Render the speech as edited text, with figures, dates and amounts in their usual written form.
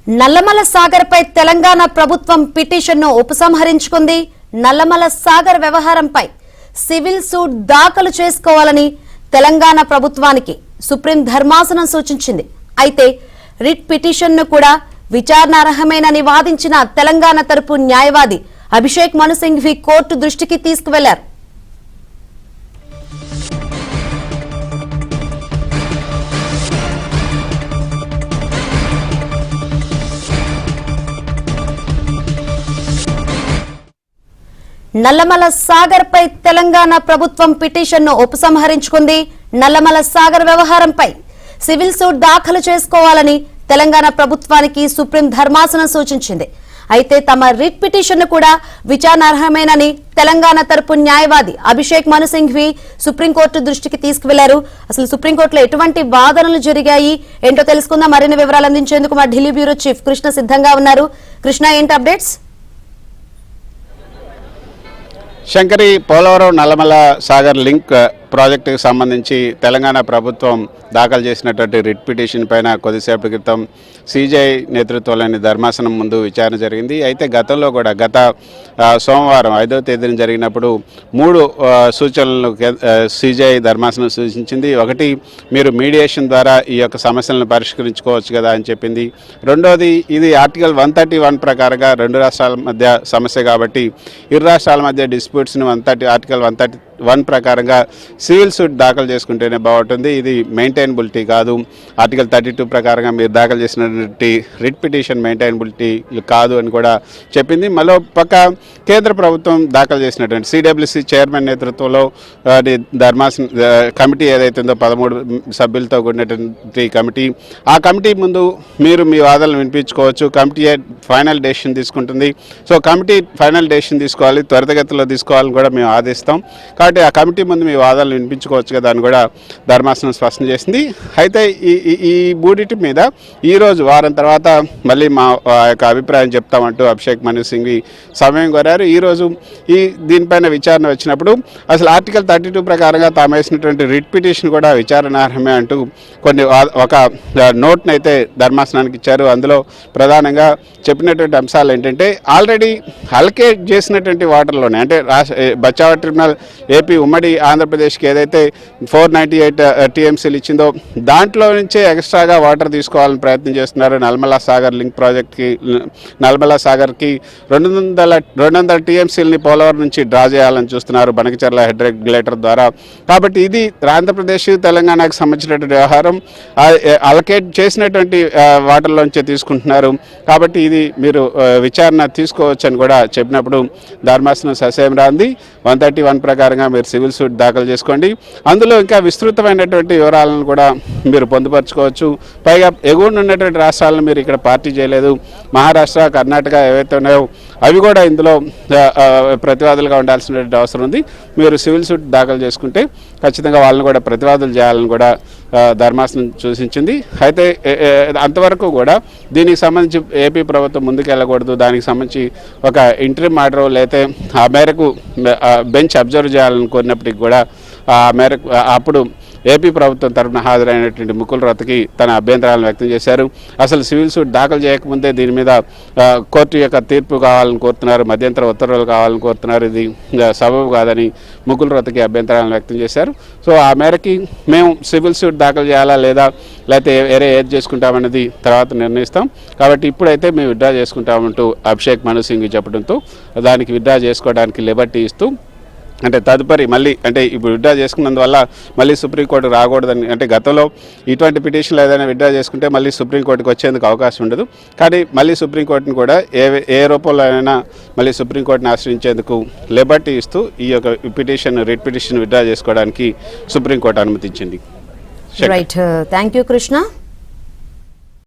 నల్లమల సాగర్ పై తెలంగాణ ప్రభుత్వం పిటిషన్ను ఉపసంహరించుకుంది. నల్లమల సాగర్ వ్యవహారంపై సివిల్ సూట్ దాఖలు చేసుకోవాలని తెలంగాణ ప్రభుత్వానికి సుప్రీం ధర్మాసనం సూచించింది. అయితే రిట్ పిటిషన్ను కూడా విచారణార్హమేనని వాదించిన తెలంగాణ తరపు న్యాయవాది అభిషేక్ మను సింఘ్వి కోర్టు దృష్టికి తీసుకువెళ్లారు. నల్లమల సాగర్ పై తెలంగాణ ప్రభుత్వం పిటిషన్ను ఉపసంహరించుకుంది. నల్లమల సాగర్ వ్యవహారంపై సివిల్ సూట్ దాఖలు చేసుకోవాలని తెలంగాణ ప్రభుత్వానికి సుప్రీం ధర్మాసనం సూచించింది. అయితే తమ రిట్ పిటిషన్ను కూడా విచారణార్హమేనని తెలంగాణ తరపు న్యాయవాది అభిషేక్ మను సింఘ్వి సుప్రీంకోర్టు దృష్టికి తీసుకువెళ్లారు. అసలు సుప్రీంకోర్టులో ఎటువంటి వాదనలు జరిగాయి ఏంటో తెలుసుకుందాం. మరిన్ని వివరాలు అందించేందుకు మా ఢిల్లీ బ్యూరో చీఫ్ కృష్ణ సిద్ధంగా ఉన్నారు. కృష్ణ, ఏంటి అప్డేట్స్? శంకరి, పోలవరం నల్లమల సాగర్ లింక్ ప్రాజెక్టుకు సంబంధించి తెలంగాణ ప్రభుత్వం దాఖలు చేసినటువంటి రిట్ పిటిషన్ పైన కొద్దిసేపటి క్రితం సిజేఐ నేతృత్వంలోని ధర్మాసనం ముందు విచారణ జరిగింది. అయితే గతంలో కూడా గత సోమవారం 5వ తేదీన జరిగినప్పుడు 3 సూచనలు సిజేఐ ధర్మాసనం సూచించింది. ఒకటి, మీరు మీడియేషన్ ద్వారా ఈ యొక్క సమస్యలను పరిష్కరించుకోవచ్చు కదా అని చెప్పింది. రెండోది, ఇది ఆర్టికల్ 131 ప్రకారంగా 2 రాష్ట్రాల మధ్య సమస్య కాబట్టి ఇరు రాష్ట్రాల మధ్య డిస్ప్యూట్స్ని ఆర్టికల్ 131 ప్రకారంగా సివిల్ సూట్ దాఖలు చేసుకుంటేనే బాగుంటుంది. ఇది మెయింటైనబిలిటీ కాదు. ఆర్టికల్ 32 ప్రకారంగా మీరు దాఖలు చేసినటువంటి రిట్ పిటిషన్ మెయింటైనబిలిటీ కాదు అని కూడా చెప్పింది. మరో పక్క కేంద్ర ప్రభుత్వం దాఖలు చేసినటువంటి సిడబ్ల్యూసి చైర్మన్ నేతృత్వంలో ధర్మాసనం కమిటీ ఏదైతే ఉందో 13 సభ్యులతో కూడినటువంటి కమిటీ, ఆ కమిటీ ముందు మీరు మీ వాదనలు వినిపించుకోవచ్చు. కమిటీ ఫైనల్ డెసిషన్ తీసుకుంటుంది. సో కమిటీ ఫైనల్ డెసిషన్ తీసుకోవాలి, త్వరితగతిలో తీసుకోవాలని కూడా మేము ఆదేశిస్తాం. కాబట్టి ఆ కమిటీ ముందు మీ వాదనలు వినిపించుకోవచ్చు కదా అని కూడా ధర్మాసనం స్పష్టం చేసింది. అయితే ఈ మూడింటి మీద ఈరోజు వారం తర్వాత మళ్ళీ మా యొక్క అభిప్రాయం చెప్తామంటూ అభిషేక్ మను సింఘ్వి సమయం కోరారు. ఈరోజు దీనిపైన విచారణ వచ్చినప్పుడు అసలు ఆర్టికల్ 32 ప్రకారంగా తాము వేసినటువంటి రిట్ పిటిషన్ కూడా విచారణార్హమే అంటూ ఒక నోట్ను అయితే ధర్మాసనానికి ఇచ్చారు. అందులో ప్రధానంగా చెప్పినటువంటి అంశాలు ఏంటంటే, ఆల్రెడీ అలకేట్ చేసినటువంటి వాటర్లోనే, అంటే బచావా ట్రిబ్యునల్ ఏపీ ఉమ్మడి ఆంధ్రప్రదేశ్కి ఏదైతే 498 టీఎంసీలు ఇచ్చిందో దాంట్లో నుంచే ఎక్స్ట్రాగా వాటర్ తీసుకోవాలని ప్రయత్నం చేస్తున్నారు. నల్లమల సాగర్ లింక్ ప్రాజెక్ట్కి, నల్లమల సాగర్కి 200 టీఎంసీలని పోలవరం నుంచి డ్రా చేయాలని చూస్తున్నారు బనకచర్ల హెడ్ రెగ్యులేటర్ ద్వారా. కాబట్టి ఇది ఆంధ్రప్రదేశ్ తెలంగాణకు సంబంధించినటువంటి వ్యవహారం. అలకేట్ చేసినటువంటి వాటర్లోంచే తీసుకుంటున్నారు. కాబట్టి ఇది మీరు విచారణ తీసుకోవచ్చు అని కూడా చెప్పినప్పుడు ధర్మాసనం ససేం రాంది. 131 ప్రకారంగా మీరు సివిల్ సూట్ దాఖలు చేసుకోండి. అందులో ఇంకా విస్తృతమైనటువంటి వివరాలను కూడా మీరు పొందుపరచుకోవచ్చు. పైగా ఎగువన ఉన్నటువంటి రాష్ట్రాలను మీరు ఇక్కడ పార్టీ చేయలేదు. మహారాష్ట్ర, కర్ణాటక ఏవైతే ఉన్నాయో అవి కూడా ఇందులో ప్రతివాదులుగా ఉండాల్సినటువంటి అవసరం ఉంది. మీరు సివిల్ సూట్ దాఖలు చేసుకుంటే ఖచ్చితంగా వాళ్ళని కూడా ప్రతివాదులు చేయాలని కూడా ధర్మాసనం సూచించింది. అయితే అంతవరకు కూడా దీనికి సంబంధించి ఏపీ ప్రభుత్వం ముందుకెళ్ళకూడదు. దానికి సంబంధించి ఒక ఇంటరిమ్ ఆర్డర్ లేతే ఆ మేరకు బెంచ్ అబ్జర్వ్ చేయాలని కోరినప్పటికీ కూడా ఆ మేరకు అప్పుడు ఏపీ ప్రభుత్వం తరఫున హాజరైనటువంటి ముకుల్ రోహత్గి తన అభ్యంతరాలను వ్యక్తం చేశారు. అసలు సివిల్ సూట్ దాఖలు చేయకముందే దీని మీద కోర్టు యొక్క తీర్పు కావాలని కోరుతున్నారు, మధ్యంతర ఉత్తర్వులు కావాలని కోరుతున్నారు. ఇది సబబు కాదని ముకుల్ రోహత్గి అభ్యంతరాలను వ్యక్తం చేశారు. సో ఆ మేరకి మేము సివిల్ సూట్ దాఖలు చేయాలా లేకపోతే వేరే ఏది చేసుకుంటామనేది తర్వాత నిర్ణయిస్తాం. కాబట్టి ఇప్పుడైతే మేము విత్డ్రా చేసుకుంటామంటూ అభిషేక్ మను సింఘ్వి చెప్పడంతో దానికి విత్డ్రా చేసుకోవడానికి లిబర్టీ ఇస్తూ, అంటే తదుపరి మళ్ళీ, అంటే ఇప్పుడు విత్డ్రా చేసుకున్నందువల్ల మళ్ళీ సుప్రీంకోర్టు రాకూడదని, అంటే గతంలో ఇటువంటి పిటిషన్లు ఏదైనా విత్డ్రా చేసుకుంటే మళ్ళీ సుప్రీంకోర్టుకు వచ్చేందుకు అవకాశం ఉండదు. కానీ మళ్ళీ సుప్రీంకోర్టును కూడా ఏ రూపంలో అయినా మళ్ళీ సుప్రీంకోర్టుని ఆశ్రయించేందుకు లిబర్టీ ఇస్తూ ఈ యొక్క రిట్ పిటిషన్ విత్డ్రా చేసుకోవడానికి సుప్రీంకోర్టు అనుమతించింది. Right, thank you Krishna.